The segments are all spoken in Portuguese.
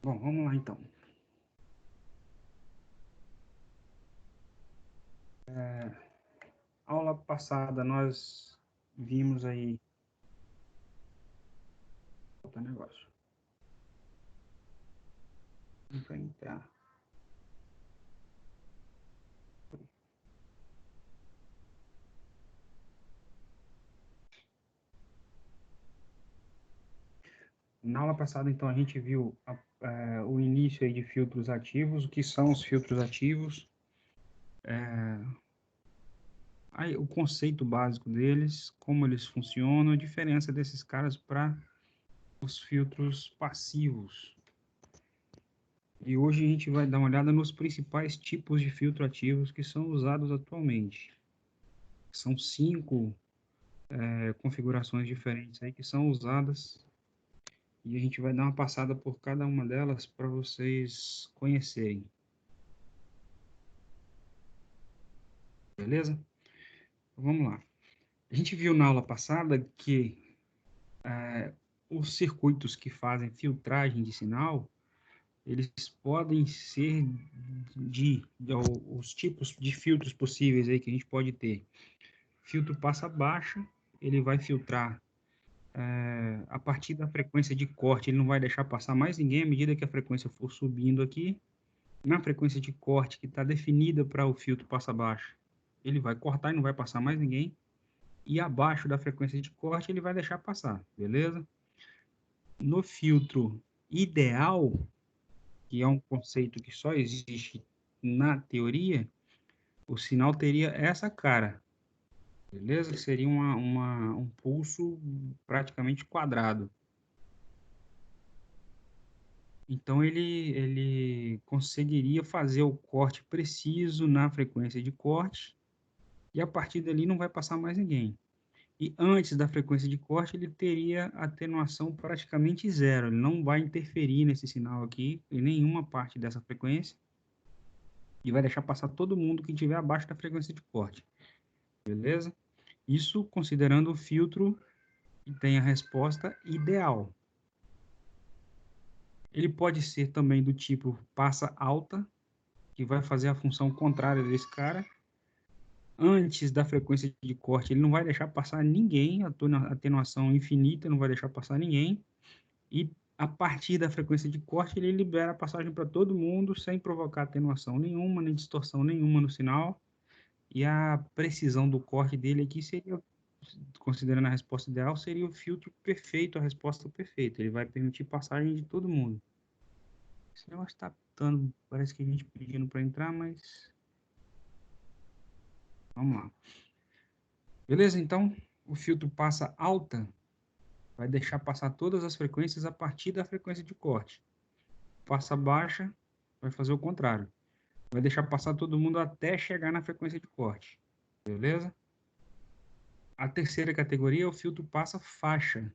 Bom, vamos lá então. Aula passada nós vimos aí outro negócio. Vamos entrar. Na aula passada, então, a gente viu o início aí de filtros ativos, o que são os filtros ativos, aí, o conceito básico deles, como eles funcionam, a diferença desses caras para os filtros passivos. E hoje a gente vai dar uma olhada nos principais tipos de filtro ativos que são usados atualmente. São 5 configurações diferentes aí que são usadas e a gente vai dar uma passada por cada uma delas para vocês conhecerem. Beleza? Então, vamos lá. A gente viu na aula passada que os circuitos que fazem filtragem de sinal, eles podem ser os tipos de filtros possíveis aí que a gente pode ter. Filtro passa baixa, ele vai filtrar a partir da frequência de corte, ele não vai deixar passar mais ninguém à medida que a frequência for subindo aqui. Na frequência de corte que está definida para o filtro passa baixa, ele vai cortar e não vai passar mais ninguém. E abaixo da frequência de corte, ele vai deixar passar, beleza? No filtro ideal, que é um conceito que só existe na teoria, o sinal teria essa cara, beleza? Seria um pulso praticamente quadrado. Então, ele conseguiria fazer o corte preciso na frequência de corte e a partir dali não vai passar mais ninguém. E antes da frequência de corte, ele teria atenuação praticamente zero. Ele não vai interferir nesse sinal aqui, em nenhuma parte dessa frequência, e vai deixar passar todo mundo que estiver abaixo da frequência de corte. Beleza? Isso considerando o filtro que tem a resposta ideal. Ele pode ser também do tipo passa alta, que vai fazer a função contrária desse cara. Antes da frequência de corte, ele não vai deixar passar ninguém, atenuação infinita, não vai deixar passar ninguém. E a partir da frequência de corte, ele libera a passagem para todo mundo, sem provocar atenuação nenhuma, nem distorção nenhuma no sinal. E a precisão do corte dele aqui seria, considerando a resposta ideal, seria o filtro perfeito, a resposta perfeita. Ele vai permitir passagem de todo mundo. Esse negócio está dando, parece que a gente pedindo para entrar, mas vamos lá. Beleza? Então, o filtro passa alta, vai deixar passar todas as frequências a partir da frequência de corte. Passa baixa, vai fazer o contrário. Vai deixar passar todo mundo até chegar na frequência de corte. Beleza? A terceira categoria é o filtro passa faixa.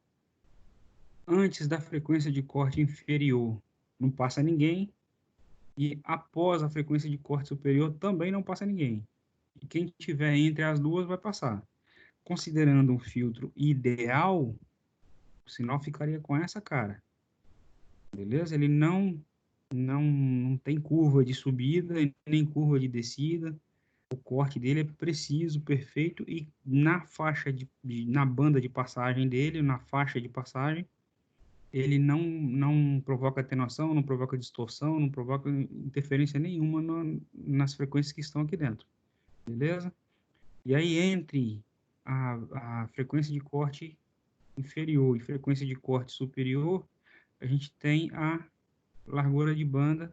Antes da frequência de corte inferior, não passa ninguém. E após a frequência de corte superior, também não passa ninguém. E quem tiver entre as duas vai passar. Considerando um filtro ideal, o sinal ficaria com essa cara. Beleza? Ele não tem curva de subida nem curva de descida. O corte dele é preciso, perfeito e na faixa na banda de passagem dele, na faixa de passagem, ele não provoca atenuação, não provoca distorção, não provoca interferência nenhuma nas frequências que estão aqui dentro. Beleza? E aí entre a frequência de corte inferior e frequência de corte superior, a gente tem a largura de banda.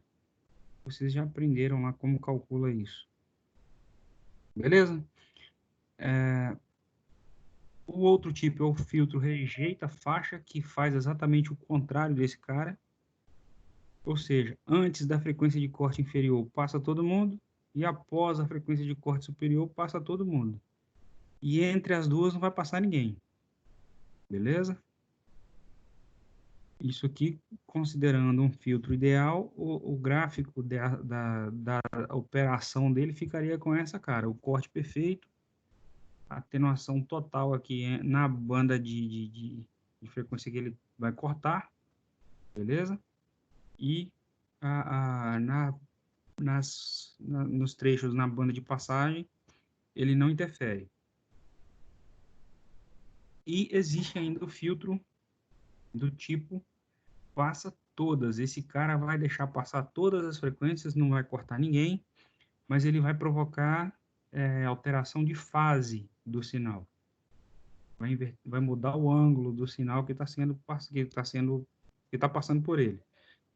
Vocês já aprenderam lá como calcula isso. Beleza? O outro tipo é o filtro rejeita faixa, que faz exatamente o contrário desse cara. Ou seja, antes da frequência de corte inferior passa todo mundo, e após a frequência de corte superior passa todo mundo. e entre as duas não vai passar ninguém. Beleza? Isso aqui, considerando um filtro ideal, o gráfico da operação dele ficaria com essa cara. O corte perfeito, atenuação total aqui na banda de frequência que ele vai cortar, beleza? E nos trechos na banda de passagem, ele não interfere. E existe ainda o filtro do tipo passa todas. Esse cara vai deixar passar todas as frequências, não vai cortar ninguém, mas ele vai provocar alteração de fase do sinal. Vai mudar o ângulo do sinal que está passando por ele.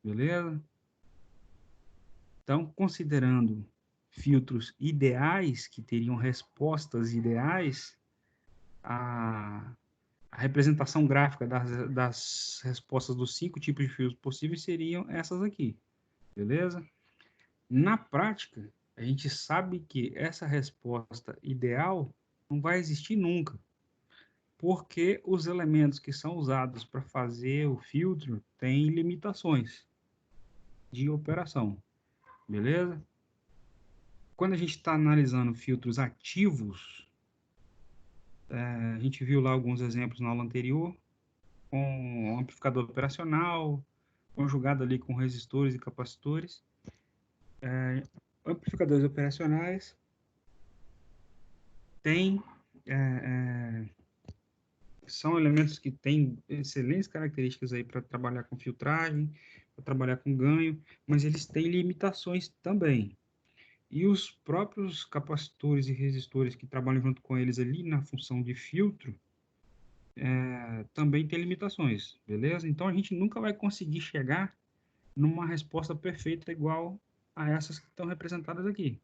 Beleza? Então, considerando filtros ideais, que teriam respostas ideais, a, a representação gráfica das respostas dos 5 tipos de filtros possíveis seriam essas aqui. Beleza? Na prática, a gente sabe que essa resposta ideal não vai existir nunca, porque os elementos que são usados para fazer o filtro têm limitações de operação, beleza? Quando a gente está analisando filtros ativos, a gente viu lá alguns exemplos na aula anterior, com um amplificador operacional, conjugado ali com resistores e capacitores. Amplificadores operacionais têm são elementos que têm excelentes características aí para trabalhar com filtragem, para trabalhar com ganho, mas eles têm limitações também. E os próprios capacitores e resistores que trabalham junto com eles ali na função de filtro também têm limitações, beleza? Então a gente nunca vai conseguir chegar numa resposta perfeita igual a essas que estão representadas aqui.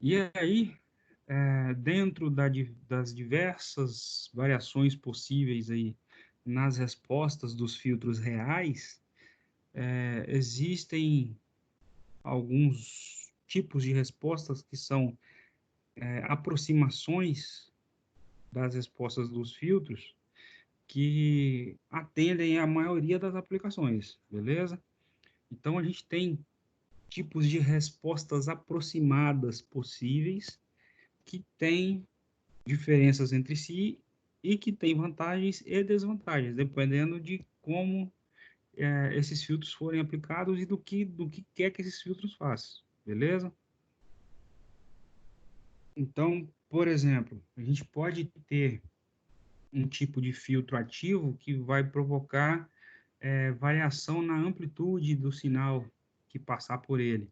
E aí, dentro das diversas variações possíveis aí nas respostas dos filtros reais, existem alguns tipos de respostas que são aproximações das respostas dos filtros que atendem a maioria das aplicações, beleza? Então, a gente tem tipos de respostas aproximadas possíveis que têm diferenças entre si e que têm vantagens e desvantagens, dependendo de como esses filtros forem aplicados e do que quer que esses filtros façam, beleza? Então, por exemplo, a gente pode ter um tipo de filtro ativo que vai provocar variação na amplitude do sinal que passar por ele.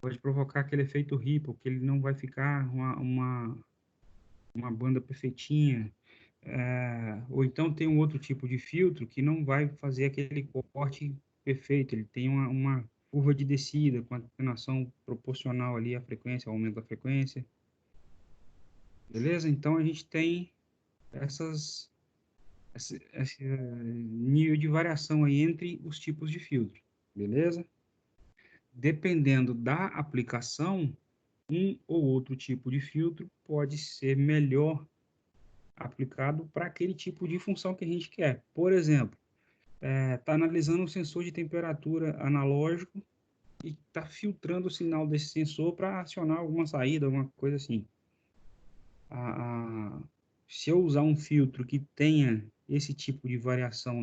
Pode provocar aquele efeito Ripple, que ele não vai ficar uma banda perfeitinha. Ou então tem um outro tipo de filtro que não vai fazer aquele corte perfeito, ele tem uma curva de descida com atenuação proporcional ali à frequência, ao aumento da frequência. Beleza? Então a gente tem esse nível de variação aí entre os tipos de filtro. Beleza? Dependendo da aplicação, um ou outro tipo de filtro pode ser melhor aplicado para aquele tipo de função que a gente quer. Por exemplo, está analisando um sensor de temperatura analógico e está filtrando o sinal desse sensor para acionar alguma saída, alguma coisa assim. Se eu usar um filtro que tenha esse tipo de variação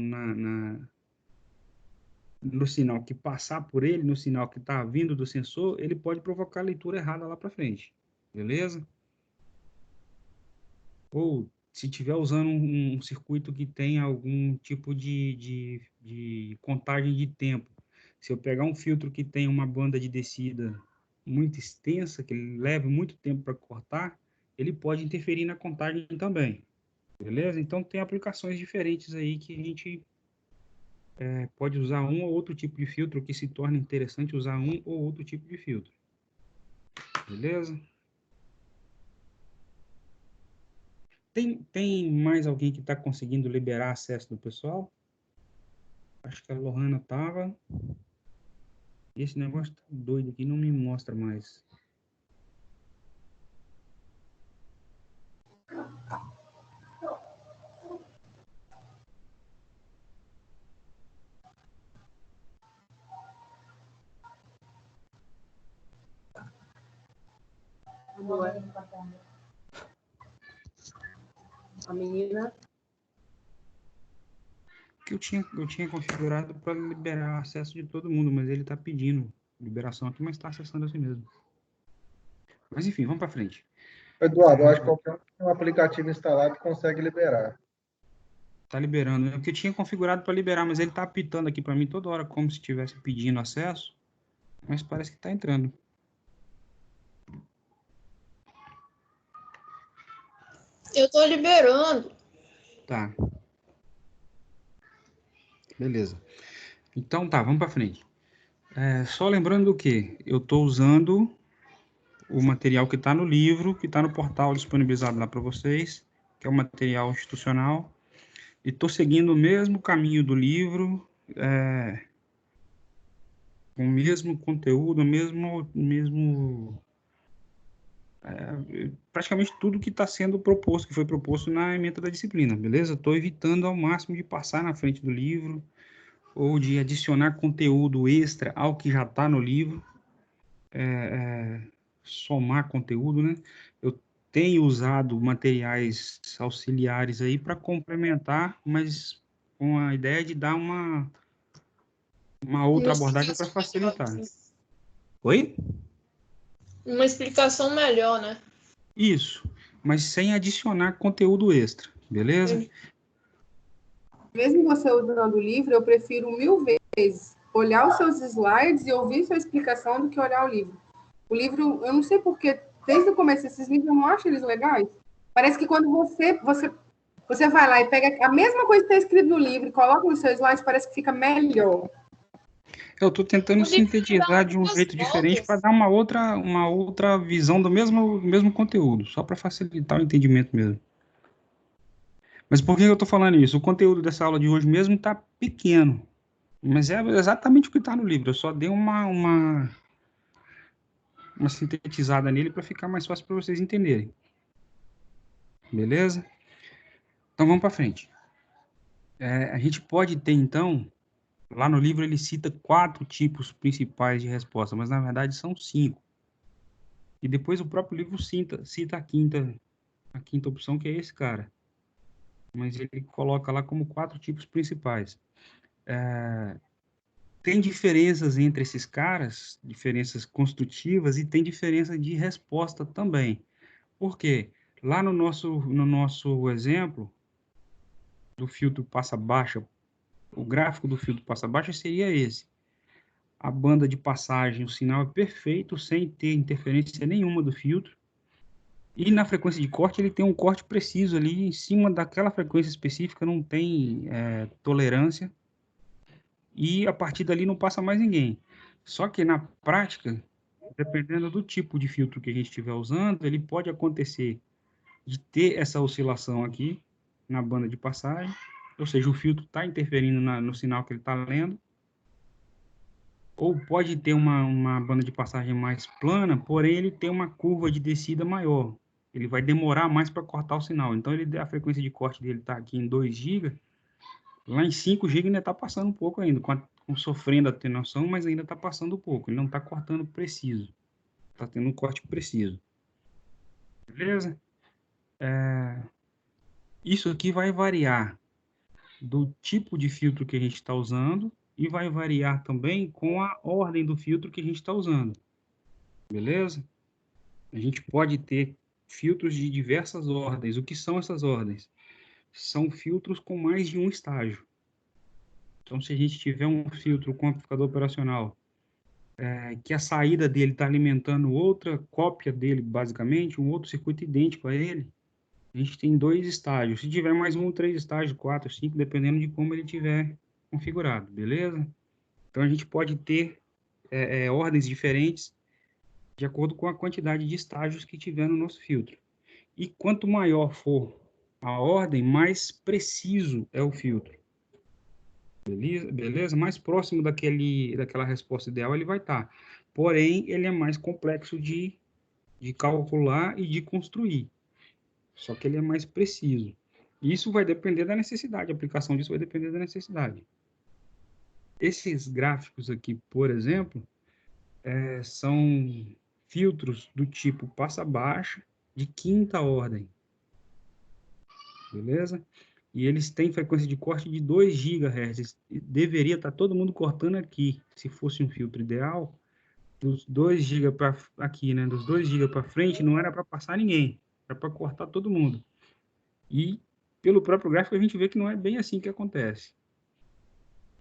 no sinal que passar por ele, no sinal que está vindo do sensor, ele pode provocar a leitura errada lá para frente. Beleza? Ou se estiver usando um circuito que tem algum tipo de contagem de tempo, se eu pegar um filtro que tem uma banda de descida muito extensa, que ele leva muito tempo para cortar, ele pode interferir na contagem também, beleza? Então tem aplicações diferentes aí que a gente pode usar um ou outro tipo de filtro, que se torna interessante usar um ou outro tipo de filtro, beleza? Tem mais alguém que está conseguindo liberar acesso do pessoal? Acho que a Lohana tava. E esse negócio tá doido aqui, não me mostra mais. Ué. A menina. Que eu tinha configurado para liberar acesso de todo mundo, mas ele está pedindo liberação aqui, mas está acessando assim mesmo. Mas enfim, vamos para frente. Eduardo, eu acho que qualquer um aplicativo instalado consegue liberar. Tá liberando, né? Porque eu tinha configurado para liberar, mas ele tá apitando aqui para mim toda hora como se estivesse pedindo acesso, mas parece que tá entrando. Eu tô liberando. Tá. Beleza. Então tá, vamos para frente. Só lembrando do que eu estou usando o material que está no livro, que está no portal disponibilizado lá para vocês, que é o material institucional, e estou seguindo o mesmo caminho do livro, com o mesmo conteúdo, praticamente tudo que está sendo proposto, que foi proposto na ementa da disciplina, beleza? Estou evitando ao máximo de passar na frente do livro ou de adicionar conteúdo extra ao que já está no livro, somar conteúdo, né? Eu tenho usado materiais auxiliares aí para complementar, mas com a ideia de dar uma outra abordagem para facilitar. Oi? Uma explicação melhor, né? Isso, mas sem adicionar conteúdo extra, beleza? Mesmo você usando o livro, eu prefiro 1000 vezes olhar os seus slides e ouvir sua explicação do que olhar o livro. O livro, eu não sei porque, desde o começo, esses livros eu não acho eles legais. Parece que quando você vai lá e pega a mesma coisa que está escrito no livro e coloca nos seus slides, parece que fica melhor. Eu estou tentando sintetizar de um jeito diferente para dar uma outra visão do mesmo conteúdo, só para facilitar o entendimento mesmo. Mas por que eu estou falando isso? O conteúdo dessa aula de hoje mesmo está pequeno, mas é exatamente o que está no livro. Eu só dei uma sintetizada nele para ficar mais fácil para vocês entenderem. Beleza? Então vamos para frente. A gente pode ter, então, lá no livro ele cita 4 tipos principais de resposta, mas na verdade são 5. E depois o próprio livro cita a quinta opção, que é esse cara. Mas ele coloca lá como 4 tipos principais. Tem diferenças entre esses caras, diferenças construtivas, e tem diferença de resposta também. Por quê? Lá no nosso exemplo do filtro passa-baixa, o gráfico do filtro passa-baixa seria esse. A banda de passagem, o sinal é perfeito, sem ter interferência nenhuma do filtro. E na frequência de corte, ele tem um corte preciso ali, em cima daquela frequência específica, não tem tolerância. E a partir dali não passa mais ninguém. Só que na prática, dependendo do tipo de filtro que a gente estiver usando, ele pode acontecer de ter essa oscilação aqui na banda de passagem, ou seja, o filtro está interferindo no sinal que ele está lendo, ou pode ter uma banda de passagem mais plana, porém ele tem uma curva de descida maior. Ele vai demorar mais para cortar o sinal. Então a frequência de corte dele está aqui em 2 GB, lá em 5 GB ainda está passando um pouco ainda, sofrendo a atenuação, mas ainda está passando um pouco. Ele não está cortando preciso. Está tendo um corte preciso. Beleza? Isso aqui vai variar do tipo de filtro que a gente está usando e vai variar também com a ordem do filtro que a gente está usando. Beleza? A gente pode ter filtros de diversas ordens. O que são essas ordens? São filtros com mais de um estágio. Então, se a gente tiver um filtro com amplificador operacional, que a saída dele está alimentando outra cópia dele, basicamente, um outro circuito idêntico a ele, a gente tem 2 estágios. Se tiver mais 3 estágios, 4, 5, dependendo de como ele tiver configurado, beleza? Então, a gente pode ter ordens diferentes de acordo com a quantidade de estágios que tiver no nosso filtro. E quanto maior for a ordem, mais preciso é o filtro. Beleza? Mais próximo daquela resposta ideal ele vai estar. Porém, ele é mais complexo de calcular e de construir. Só que ele é mais preciso. Isso vai depender da necessidade, a aplicação disso vai depender da necessidade. Esses gráficos aqui, por exemplo, são filtros do tipo passa baixa de 5ª ordem, beleza? E eles têm frequência de corte de 2 GHz. Deveria estar todo mundo cortando aqui, se fosse um filtro ideal, dos 2 GB para aqui, né? Dos 2 GB para frente, não era para passar ninguém, era para cortar todo mundo. E pelo próprio gráfico a gente vê que não é bem assim que acontece.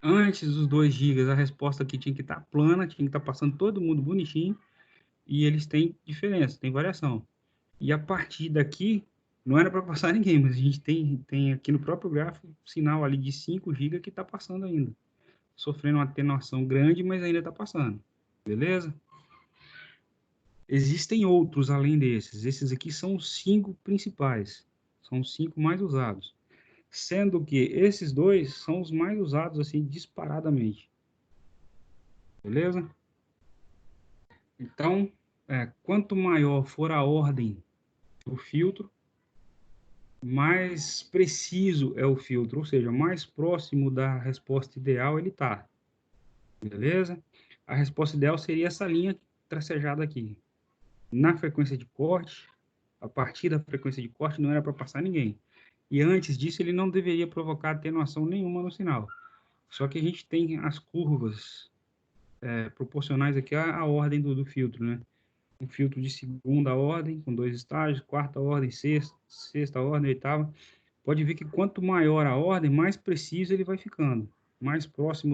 Antes dos 2 GB, a resposta aqui tinha que estar plana, tinha que estar passando todo mundo bonitinho, e eles têm diferença, tem variação. E a partir daqui, não era para passar ninguém, mas a gente tem aqui no próprio gráfico sinal ali de 5 GB que está passando ainda. Sofrendo uma atenuação grande, mas ainda está passando. Beleza? Existem outros além desses. Esses aqui são os 5 principais. São os 5 mais usados. Sendo que esses 2 são os mais usados, assim, disparadamente. Beleza? Então, quanto maior for a ordem do filtro, mais preciso é o filtro, ou seja, mais próximo da resposta ideal ele está. Beleza? A resposta ideal seria essa linha tracejada aqui. Na frequência de corte, a partir da frequência de corte não era para passar ninguém. E antes disso ele não deveria provocar atenuação nenhuma no sinal. Só que a gente tem as curvas proporcionais aqui à ordem do filtro, né? Um filtro de 2ª ordem, com 2 estágios, 4ª ordem, 6ª ordem, 8ª. Pode ver que quanto maior a ordem, mais preciso ele vai ficando. Mais próximo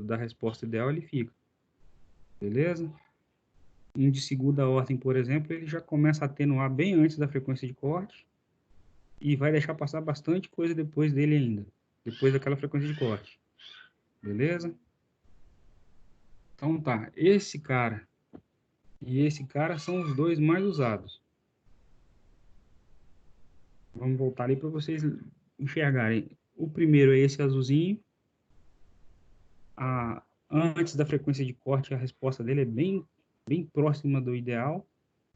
da resposta ideal ele fica. Beleza? Um de 2ª ordem, por exemplo, ele já começa a atenuar bem antes da frequência de corte e vai deixar passar bastante coisa depois dele ainda. Depois daquela frequência de corte. Beleza? Então tá, esse cara e esse cara são os 2 mais usados. Vamos voltar ali para vocês enxergarem. O primeiro é esse azulzinho. Antes da frequência de corte, a resposta dele é bem próxima do ideal.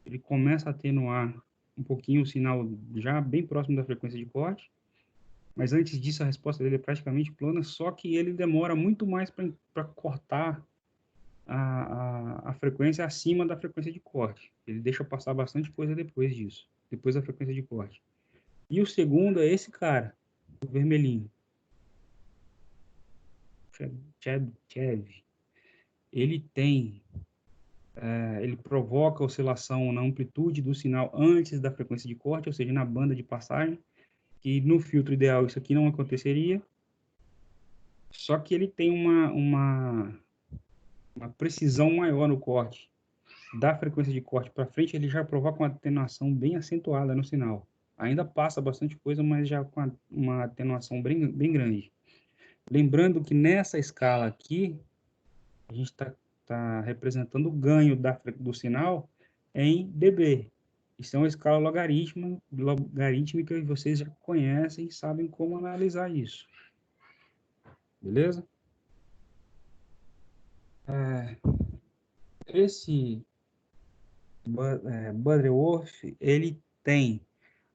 Ele começa a atenuar um pouquinho o sinal já bem próximo da frequência de corte. Mas antes disso, a resposta dele é praticamente plana, só que ele demora muito mais para cortar a frequência acima da frequência de corte. Ele deixa passar bastante coisa depois disso, depois da frequência de corte. E o segundo é esse cara, o vermelhinho. Chev. Ele provoca oscilação na amplitude do sinal antes da frequência de corte, ou seja, na banda de passagem, que no filtro ideal isso aqui não aconteceria. Só que ele tem uma precisão maior no corte. Da frequência de corte para frente, ele já provoca uma atenuação bem acentuada no sinal. Ainda passa bastante coisa, mas já com uma atenuação bem grande. Lembrando que nessa escala aqui, a gente está representando o ganho do sinal em dB. Isso é uma escala logarítmica e vocês já conhecem e sabem como analisar isso. Beleza? Esse Butterworth, ele tem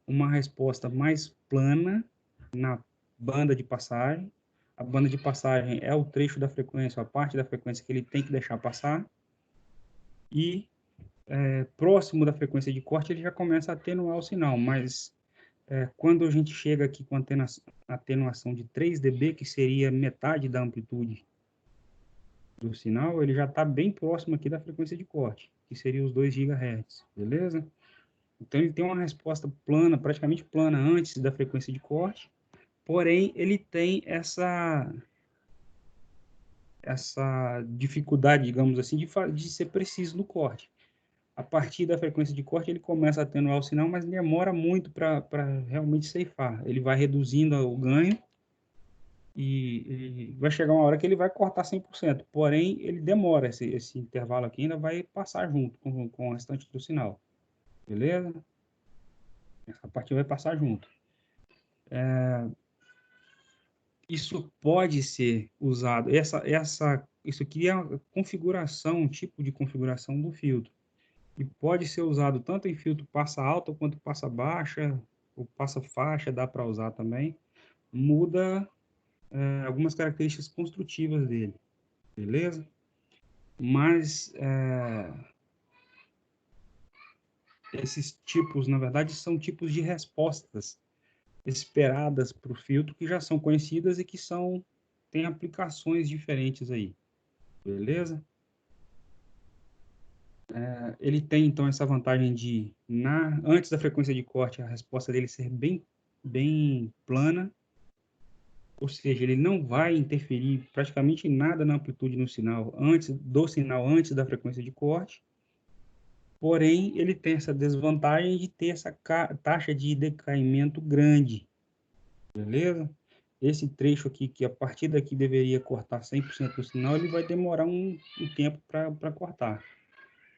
uma resposta mais plana na banda de passagem. A banda de passagem é o trecho da frequência, a parte da frequência que ele tem que deixar passar. E próximo da frequência de corte, ele já começa a atenuar o sinal. Mas quando a gente chega aqui com atenuação de 3 dB, que seria metade da amplitude do sinal, ele já está bem próximo aqui da frequência de corte, que seria os 2 GHz, beleza? Então, ele tem uma resposta plana, praticamente plana, antes da frequência de corte, porém, ele tem essa dificuldade, digamos assim, de ser preciso no corte. A partir da frequência de corte, ele começa a atenuar o sinal, mas demora muito para realmente ceifar. Ele vai reduzindo o ganho e vai chegar uma hora que ele vai cortar 100%. Porém, ele demora, esse intervalo aqui ainda vai passar junto com o restante do sinal. Beleza? Essa parte vai passar junto. Isso pode ser usado, isso aqui é a configuração, um tipo de configuração do filtro. E pode ser usado tanto em filtro passa alta quanto passa baixa, ou passa faixa, dá para usar também. Muda algumas características construtivas dele, beleza? Mas esses tipos, na verdade, são tipos de respostas esperadas para o filtro que já são conhecidas e que têm aplicações diferentes aí, beleza? Ele tem, então, essa vantagem de, antes da frequência de corte, a resposta dele ser bem plana, ou seja, ele não vai interferir praticamente em nada na amplitude no sinal, antes da frequência de corte, porém, ele tem essa desvantagem de ter essa taxa de decaimento grande, beleza? Esse trecho aqui, que a partir daqui deveria cortar 100% do sinal, ele vai demorar um tempo para cortar.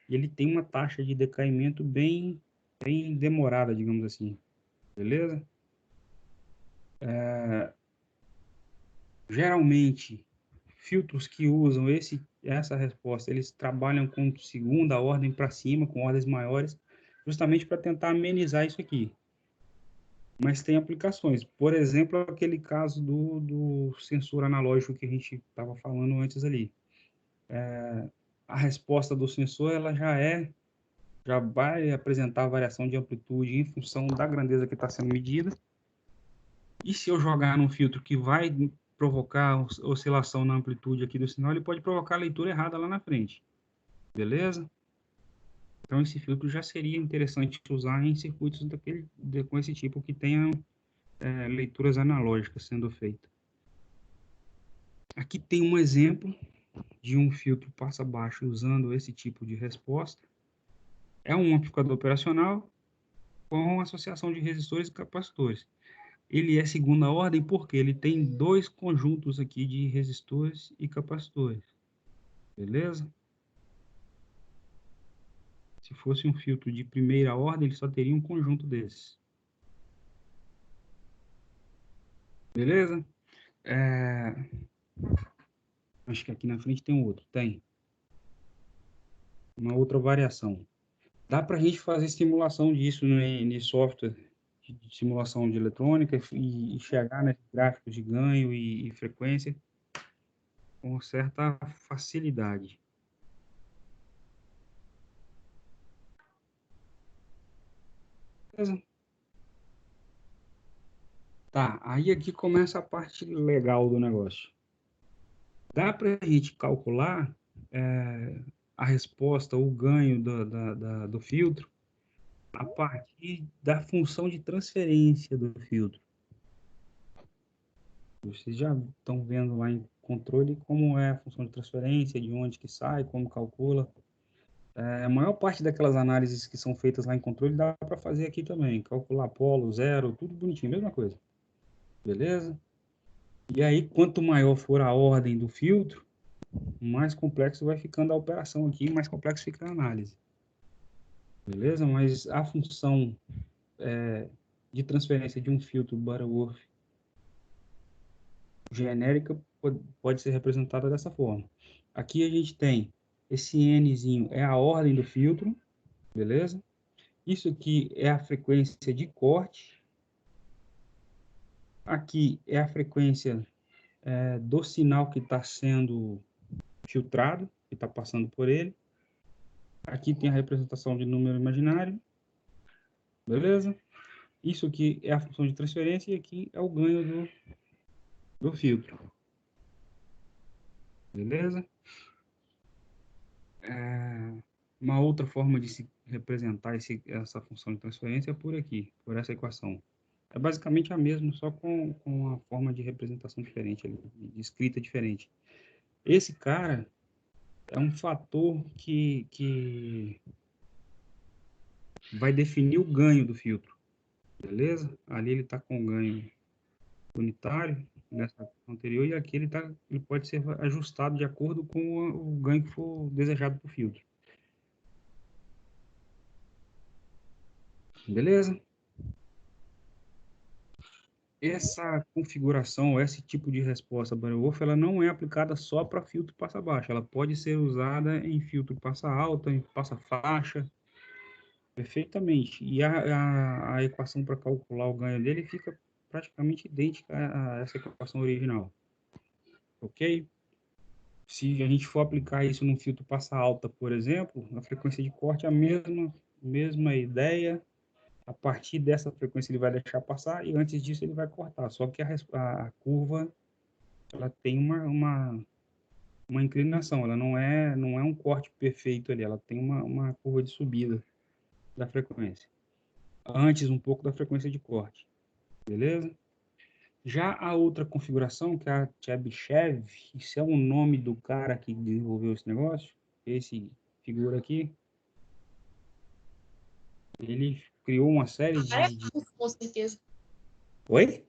E ele tem uma taxa de decaimento bem demorada, digamos assim, beleza? Geralmente, filtros que usam essa resposta, eles trabalham com segunda ordem para cima, com ordens maiores, justamente para tentar amenizar isso aqui. Mas tem aplicações. Por exemplo, aquele caso do sensor analógico que a gente estava falando antes ali. A resposta do sensor, ela já vai apresentar variação de amplitude em função da grandeza que está sendo medida. E se eu jogar num filtro que vai provocar oscilação na amplitude aqui do sinal, ele pode provocar a leitura errada lá na frente. Beleza? Então, esse filtro já seria interessante usar em circuitos com esse tipo que tenham leituras analógicas sendo feitas. Aqui tem um exemplo de um filtro passa-baixo usando esse tipo de resposta. É um amplificador operacional com associação de resistores e capacitores. Ele é segunda ordem porque ele tem dois conjuntos aqui de resistores e capacitores. Beleza? Se fosse um filtro de primeira ordem, ele só teria um conjunto desses. Beleza? Acho que aqui na frente tem um outro. Tem. Uma outra variação. Dá para a gente fazer simulação disso em software de simulação de eletrônica e chegar nesses gráficos de ganho e frequência com certa facilidade. Beleza? Tá, aí aqui começa a parte legal do negócio. Dá para a gente calcular a resposta, o ganho do filtro, a partir da função de transferência do filtro. Vocês já estão vendo lá em controle como é a função de transferência, de onde que sai, como calcula. A maior parte daquelas análises que são feitas lá em controle dá para fazer aqui também. Calcular polo, zero, tudo bonitinho, mesma coisa. Beleza? E aí, quanto maior for a ordem do filtro, mais complexo vai ficando a operação aqui, mais complexo fica a análise. Beleza? Mas a função de transferência de um filtro Butterworth genérica pode ser representada dessa forma. Aqui a gente tem esse Nzinho, é a ordem do filtro, beleza? Isso aqui é a frequência de corte. Aqui é a frequência do sinal que está sendo filtrado, que está passando por ele. Aqui tem a representação de número imaginário, beleza? Isso aqui é a função de transferência e aqui é o ganho do filtro. Beleza? Uma outra forma de se representar essa função de transferência é por aqui, por essa equação. É basicamente a mesma, só com uma forma de representação diferente, de escrita diferente. Esse cara é um fator que vai definir o ganho do filtro. Beleza? Ali ele está com ganho unitário, nessa anterior, e aqui ele pode ser ajustado de acordo com o ganho que for desejado para o filtro. Beleza? Essa configuração, esse tipo de resposta Butterworth, ela não é aplicada só para filtro passa baixa, ela pode ser usada em filtro passa alta, em passa faixa, perfeitamente. E a equação para calcular o ganho dele fica praticamente idêntica a essa equação original. Ok? Se a gente for aplicar isso num filtro passa alta, por exemplo, a frequência de corte é a mesma mesma ideia. A partir dessa frequência ele vai deixar passar e antes disso ele vai cortar. Só que a curva ela tem uma inclinação, ela não é um corte perfeito ali, ela tem uma curva de subida da frequência. Antes um pouco da frequência de corte, beleza? Já a outra configuração, que é a Chebyshev, isso é o nome do cara que desenvolveu esse negócio, esse figura aqui, ele criou uma série É de... russo, com certeza. Oi?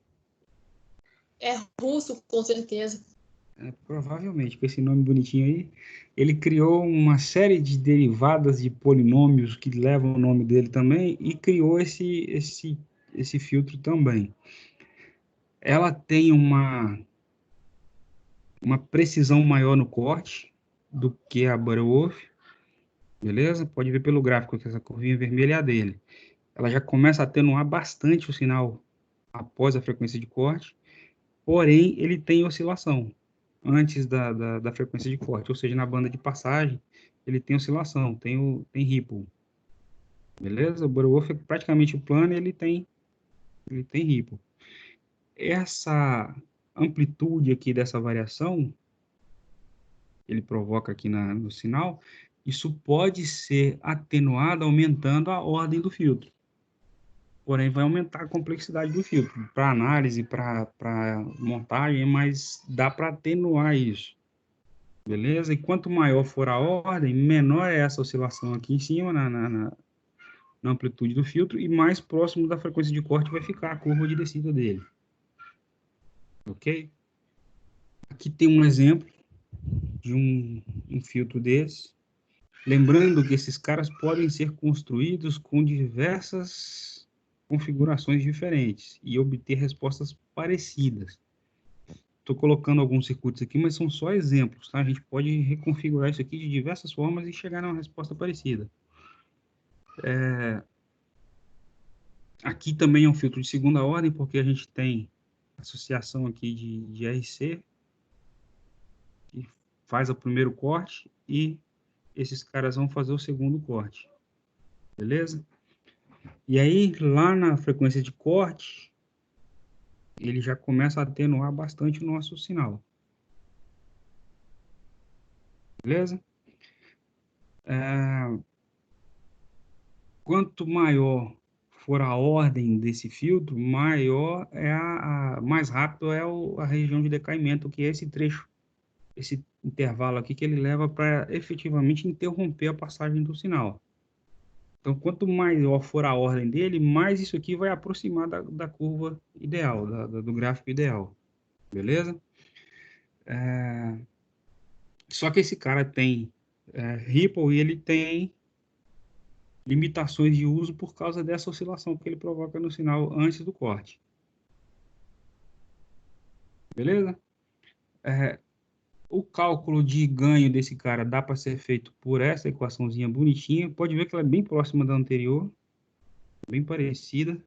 É russo, com certeza. Provavelmente, com esse nome bonitinho aí, ele criou uma série de derivadas de polinômios que levam o nome dele também e criou esse filtro também. Ela tem uma precisão maior no corte do que a Butterworth, beleza? Pode ver pelo gráfico que essa curvinha vermelha é a dele. Ela já começa a atenuar bastante o sinal após a frequência de corte, porém ele tem oscilação antes da frequência de corte, ou seja, na banda de passagem ele tem oscilação, tem ripple, beleza? O Butterworth é praticamente plano e ele tem ripple. Essa amplitude aqui dessa variação ele provoca aqui no sinal, isso pode ser atenuado aumentando a ordem do filtro. Porém, vai aumentar a complexidade do filtro para análise, para montagem, mas dá para atenuar isso. Beleza? E quanto maior for a ordem, menor é essa oscilação aqui em cima, na amplitude do filtro, e mais próximo da frequência de corte vai ficar a curva de descida dele. Ok? Aqui tem um exemplo de um filtro desse. Lembrando que esses caras podem ser construídos com diversas configurações diferentes e obter respostas parecidas. Estou colocando alguns circuitos aqui, mas são só exemplos, tá? A gente pode reconfigurar isso aqui de diversas formas e chegar numa resposta parecida. Aqui também é um filtro de segunda ordem, porque a gente tem associação aqui de RC, que faz o primeiro corte, e esses caras vão fazer o segundo corte. Beleza? E aí, lá na frequência de corte, ele já começa a atenuar bastante o nosso sinal. Beleza? Quanto maior for a ordem desse filtro, maior é mais rápido é a região de decaimento, que é esse trecho, esse intervalo aqui que ele leva para efetivamente interromper a passagem do sinal. Então, quanto maior for a ordem dele, mais isso aqui vai aproximar da curva ideal, do gráfico ideal. Beleza? Só que esse cara tem Ripple e ele tem limitações de uso por causa dessa oscilação que ele provoca no sinal antes do corte. Beleza? O cálculo de ganho desse cara dá para ser feito por essa equaçãozinha bonitinha. Pode ver que ela é bem próxima da anterior, bem parecida.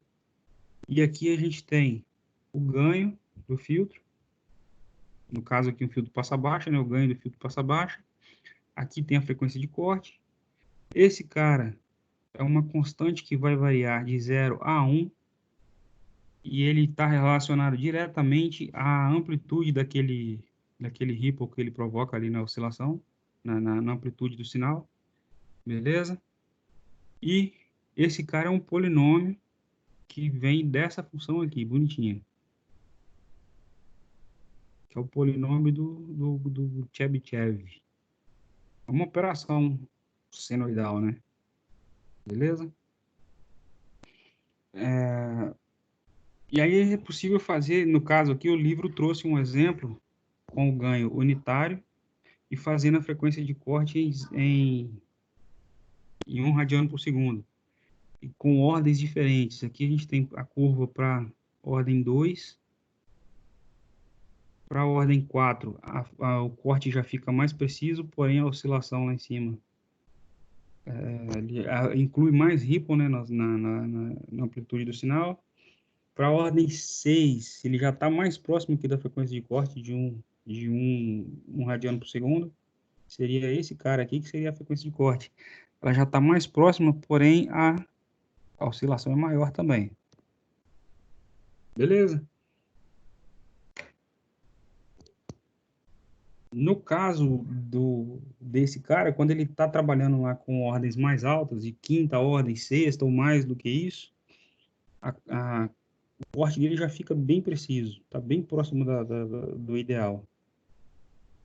E aqui a gente tem o ganho do filtro. No caso aqui o filtro passa baixa, né? O ganho do filtro passa baixa. Aqui tem a frequência de corte. Esse cara é uma constante que vai variar de 0 a 1. E ele está relacionado diretamente à amplitude daquele ripple que ele provoca ali na oscilação, na amplitude do sinal. Beleza? E esse cara é um polinômio que vem dessa função aqui, bonitinha. Que é o polinômio do Chebyshev. É uma operação senoidal, né? Beleza? E aí é possível fazer, no caso aqui, o livro trouxe um exemplo com o ganho unitário e fazendo a frequência de corte em 1 radiano por segundo. E com ordens diferentes. Aqui a gente tem a curva para ordem 2. Para a ordem 4, o corte já fica mais preciso, porém a oscilação lá em cima inclui mais ripple, né, na amplitude do sinal. Para a ordem 6, ele já está mais próximo aqui da frequência de corte de 1 radiano por segundo. Seria esse cara aqui que seria a frequência de corte. ela já está mais próxima, porém a oscilação é maior também. Beleza? No caso desse cara, quando ele está trabalhando lá com ordens mais altas, de quinta ordem, sexta ou mais do que isso, o corte dele já fica bem preciso, está bem próximo do ideal.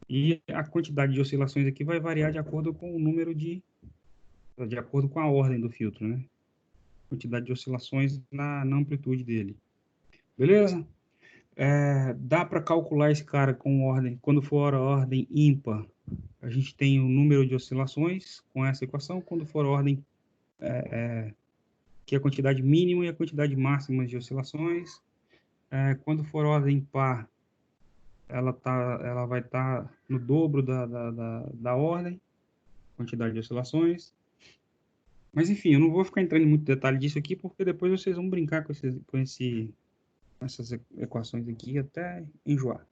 E a quantidade de oscilações aqui vai variar de acordo com o número de acordo com a ordem do filtro, né? Quantidade de oscilações na amplitude dele. Beleza? Dá para calcular esse cara com ordem, quando for a ordem ímpar, a gente tem o número de oscilações com essa equação, quando for a ordem que é a quantidade mínima e a quantidade máxima de oscilações. Quando for ordem par, ela vai estar no dobro da ordem, quantidade de oscilações. Mas enfim, eu não vou ficar entrando em muito detalhe disso aqui, porque depois vocês vão brincar com essas equações aqui até enjoar.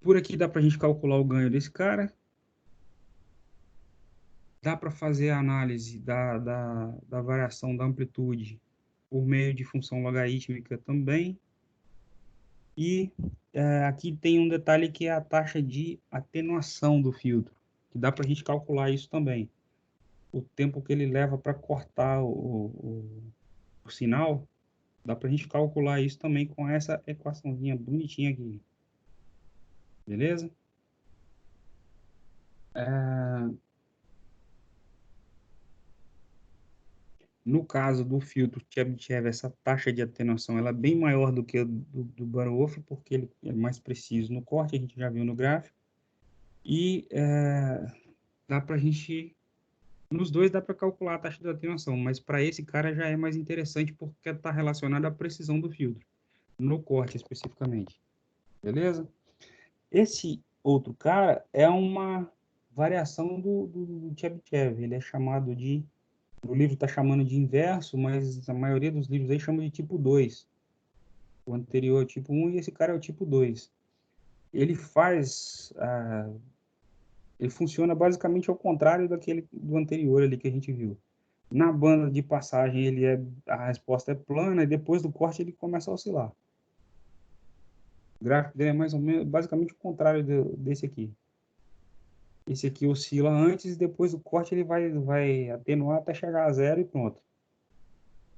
Por aqui dá para a gente calcular o ganho desse cara. Dá para fazer a análise da variação da amplitude por meio de função logarítmica também. E aqui tem um detalhe que é a taxa de atenuação do filtro, que dá para a gente calcular isso também. O tempo que ele leva para cortar o sinal, dá para a gente calcular isso também com essa equaçãozinha bonitinha aqui. Beleza? No caso do filtro Chebyshev, essa taxa de atenuação ela é bem maior do que a do Butterworth, porque ele é mais preciso no corte, a gente já viu no gráfico. E dá para a gente... Nos dois dá para calcular a taxa de atenuação, mas para esse cara já é mais interessante porque está relacionado à precisão do filtro, no corte especificamente. Beleza? Esse outro cara é uma variação do Chebyshev, ele é chamado de... O livro está chamando de inverso, mas a maioria dos livros aí chama de tipo 2. O anterior é o tipo 1 e esse cara é o tipo 2. Ele ele funciona basicamente ao contrário do anterior ali que a gente viu. Na banda de passagem a resposta é plana e depois do corte ele começa a oscilar. O gráfico dele é mais ou menos, basicamente o contrário desse aqui. Esse aqui oscila antes e depois do corte ele vai atenuar até chegar a zero e pronto.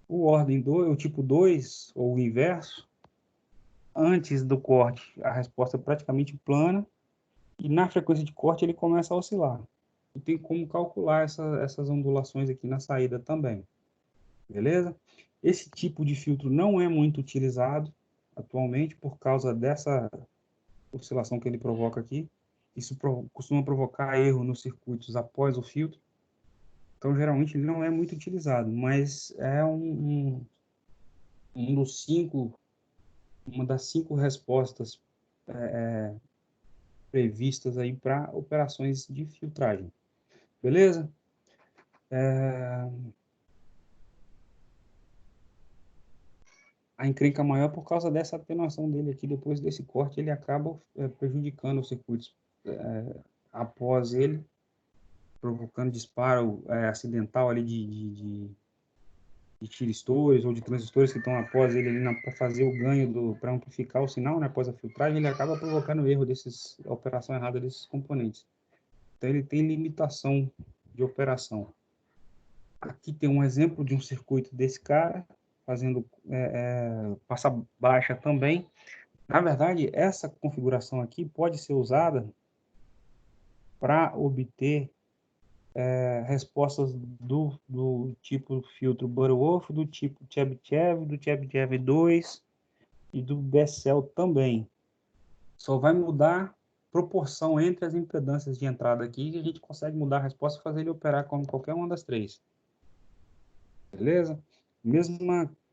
O tipo 2, ou o inverso, antes do corte a resposta é praticamente plana e na frequência de corte ele começa a oscilar. E tem como calcular essas ondulações aqui na saída também. Beleza? Esse tipo de filtro não é muito utilizado atualmente por causa dessa oscilação que ele provoca aqui. Isso costuma provocar erro nos circuitos após o filtro. Então, geralmente, ele não é muito utilizado, mas é uma das 5 respostas previstas aí para operações de filtragem. Beleza? A encrenca maior por causa dessa atenuação dele aqui, depois desse corte, ele acaba prejudicando os circuitos após ele, provocando disparo acidental ali de tiristores ou de transistores que estão após ele para fazer o ganho para amplificar o sinal, né, após a filtragem, ele acaba provocando erro a operação errada desses componentes. Então ele tem limitação de operação. Aqui tem um exemplo de um circuito desse cara, fazendo passa baixa também. Na verdade, essa configuração aqui pode ser usada para obter respostas do tipo filtro Butterworth, do tipo Chebyshev, do Chebyshev 2 e do Bessel também. Só vai mudar proporção entre as impedâncias de entrada aqui e a gente consegue mudar a resposta e fazer ele operar como qualquer uma das três. Beleza?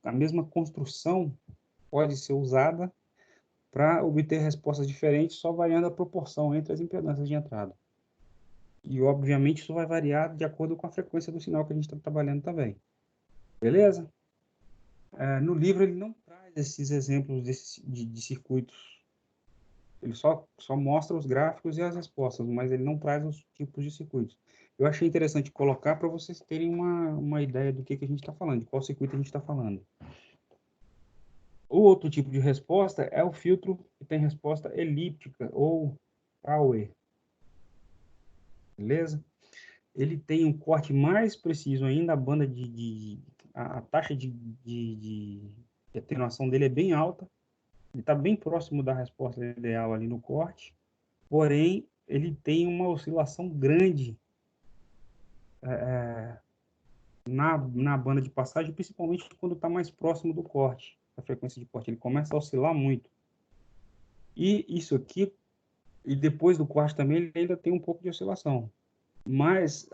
A mesma construção pode ser usada para obter respostas diferentes, só variando a proporção entre as impedâncias de entrada. E, obviamente, isso vai variar de acordo com a frequência do sinal que a gente está trabalhando também. Beleza? No livro, ele não traz esses exemplos de circuitos. Ele só mostra os gráficos e as respostas, mas ele não traz os tipos de circuitos. Eu achei interessante colocar para vocês terem uma ideia do que a gente está falando, de qual circuito a gente está falando. O outro tipo de resposta é o filtro que tem resposta elíptica ou Auer, beleza? Ele tem um corte mais preciso ainda, a banda a taxa de atenuação dele é bem alta, ele está bem próximo da resposta ideal ali no corte, porém ele tem uma oscilação grande na banda de passagem, principalmente quando está mais próximo do corte, da frequência de corte, ele começa a oscilar muito. E isso aqui, e depois do corte também, ele ainda tem um pouco de oscilação. Mas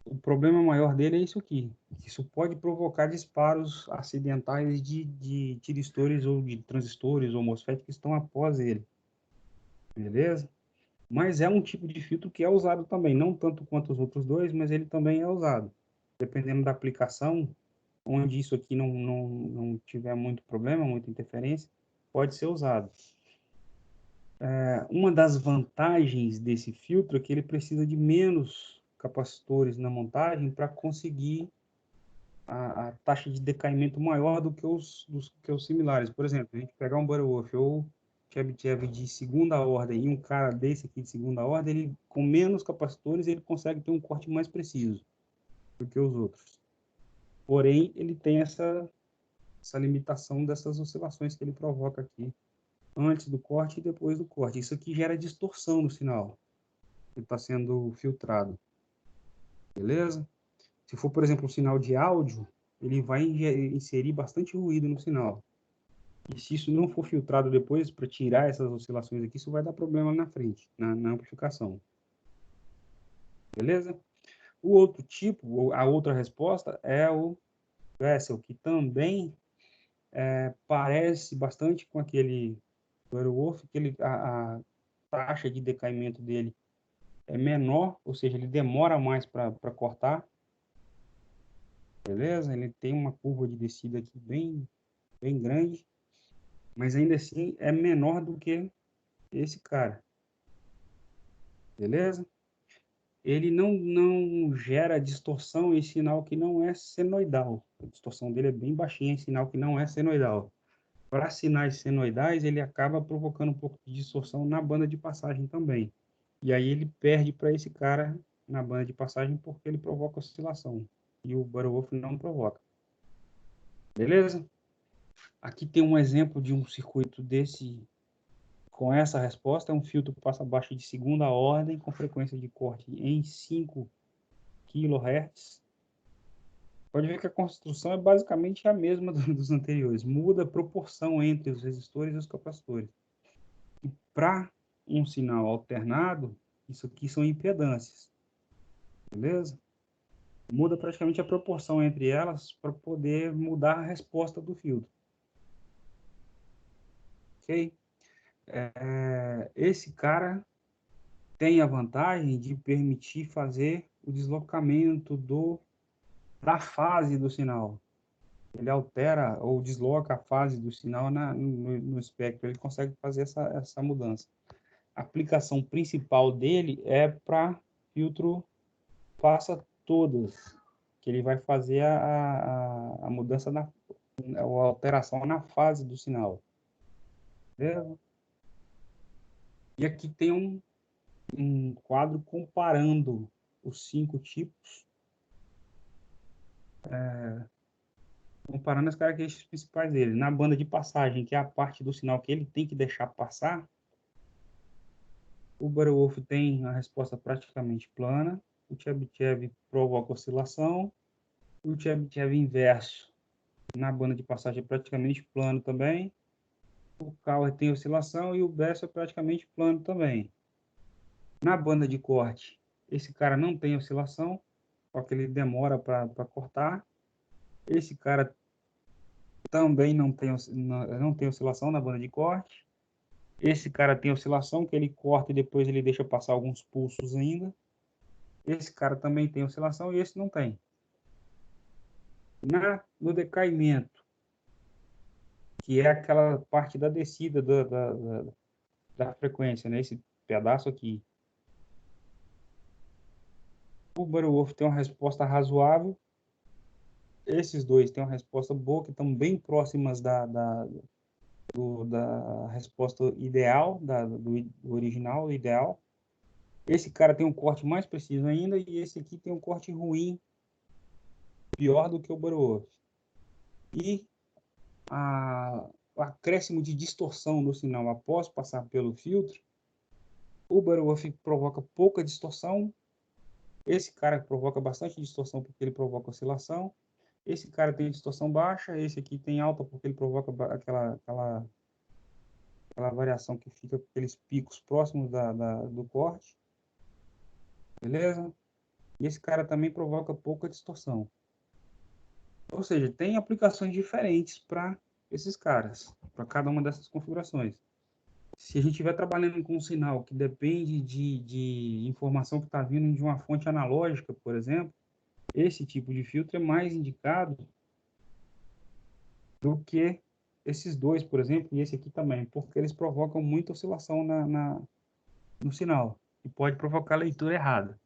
o problema maior dele é isso aqui. Isso pode provocar disparos acidentais de tiristores ou de transistores ou MOSFET que estão após ele. Beleza? Mas é um tipo de filtro que é usado também, não tanto quanto os outros dois, mas ele também é usado. Dependendo da aplicação, onde isso aqui não tiver muito problema, muita interferência, pode ser usado. Uma das vantagens desse filtro é que ele precisa de menos capacitores na montagem para conseguir a taxa de decaimento maior do que os similares. Por exemplo, a gente pegar um Butterworth ou Chebyshev de segunda ordem e um cara desse aqui de segunda ordem, ele, com menos capacitores, ele consegue ter um corte mais preciso do que os outros. Porém, ele tem essa limitação dessas oscilações que ele provoca aqui, antes do corte e depois do corte. Isso aqui gera distorção no sinal que está sendo filtrado. Beleza? Se for, por exemplo, um sinal de áudio, ele vai inserir bastante ruído no sinal. E se isso não for filtrado depois, para tirar essas oscilações aqui, isso vai dar problema na frente, na amplificação. Beleza? O outro tipo, a outra resposta é o Wessel, que também parece bastante com aquele Butterworth, que a taxa de decaimento dele é menor, ou seja, ele demora mais para cortar. Beleza? Ele tem uma curva de descida aqui bem grande, mas ainda assim é menor do que esse cara. Beleza? Ele não gera distorção em sinal que não é senoidal. A distorção dele é bem baixinha em sinal que não é senoidal. Para sinais senoidais, ele acaba provocando um pouco de distorção na banda de passagem também. E aí ele perde para esse cara na banda de passagem porque ele provoca oscilação. E o Butterworth não provoca. Beleza? Aqui tem um exemplo de um circuito desse com essa resposta. É um filtro que passa abaixo de segunda ordem com frequência de corte em 5 kHz. Pode ver que a construção é basicamente a mesma dos anteriores. Muda a proporção entre os resistores e os capacitores. E para um sinal alternado, isso aqui são impedâncias. Beleza? Muda praticamente a proporção entre elas para poder mudar a resposta do filtro. Ok? Esse cara tem a vantagem de permitir fazer o deslocamento da fase do sinal. Ele altera ou desloca a fase do sinal no espectro. Ele consegue fazer essa mudança. A aplicação principal dele é para filtro faça todas, que ele vai fazer a mudança a alteração na fase do sinal. Beleza? E aqui tem um quadro comparando os 5 tipos, comparando as características principais dele. Na banda de passagem, que é a parte do sinal que ele tem que deixar passar, o Butterworth tem a resposta praticamente plana, o Chebyshev provoca oscilação, o Chebyshev inverso na banda de passagem é praticamente plano também, o Cauer tem oscilação e o Bessel é praticamente plano também. Na banda de corte, esse cara não tem oscilação, só que ele demora para cortar. Esse cara também não tem oscilação na banda de corte. Esse cara tem oscilação, que ele corta e depois ele deixa passar alguns pulsos ainda. Esse cara também tem oscilação e esse não tem. No decaimento, que é aquela parte da descida da frequência, né? Esse pedaço aqui. O Butterworth tem uma resposta razoável. Esses dois têm uma resposta boa, que estão bem próximas da resposta ideal, do original, ideal. Esse cara tem um corte mais preciso ainda, e esse aqui tem um corte ruim, pior do que o Butterworth. E o acréscimo de distorção no sinal após passar pelo filtro, o Butterworth provoca pouca distorção, esse cara provoca bastante distorção porque ele provoca oscilação, esse cara tem distorção baixa, esse aqui tem alta porque ele provoca aquela variação que fica com aqueles picos próximos do corte, beleza? E esse cara também provoca pouca distorção. Ou seja, tem aplicações diferentes para esses caras, para cada uma dessas configurações. Se a gente estiver trabalhando com um sinal que depende de informação que está vindo de uma fonte analógica, por exemplo, esse tipo de filtro é mais indicado do que esses dois, por exemplo, e esse aqui também, porque eles provocam muita oscilação no sinal e pode provocar leitura errada.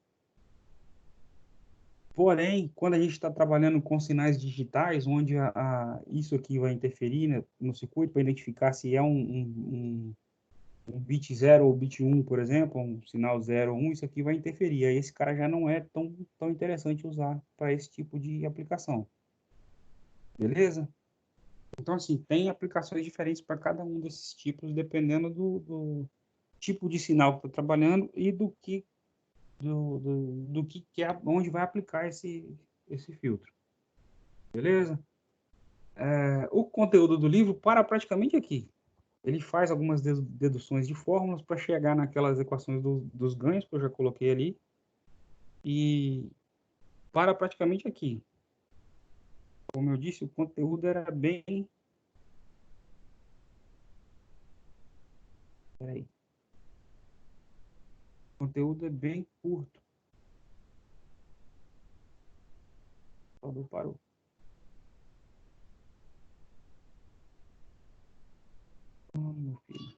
Porém, quando a gente está trabalhando com sinais digitais, onde isso aqui vai interferir, né, no circuito para identificar se é um bit 0 ou bit 1, por exemplo, um sinal 0 ou 1, isso aqui vai interferir. Aí esse cara já não é tão interessante usar para esse tipo de aplicação. Beleza? Então, assim, tem aplicações diferentes para cada um desses tipos, dependendo do tipo de sinal que está trabalhando e do que é, onde vai aplicar esse filtro. Beleza? O conteúdo do livro para praticamente aqui. Ele faz algumas deduções de fórmulas para chegar naquelas equações dos ganhos que eu já coloquei ali. E para praticamente aqui. Como eu disse, o conteúdo era bem... Peraí. O conteúdo é bem curto. Parou. Meu filho.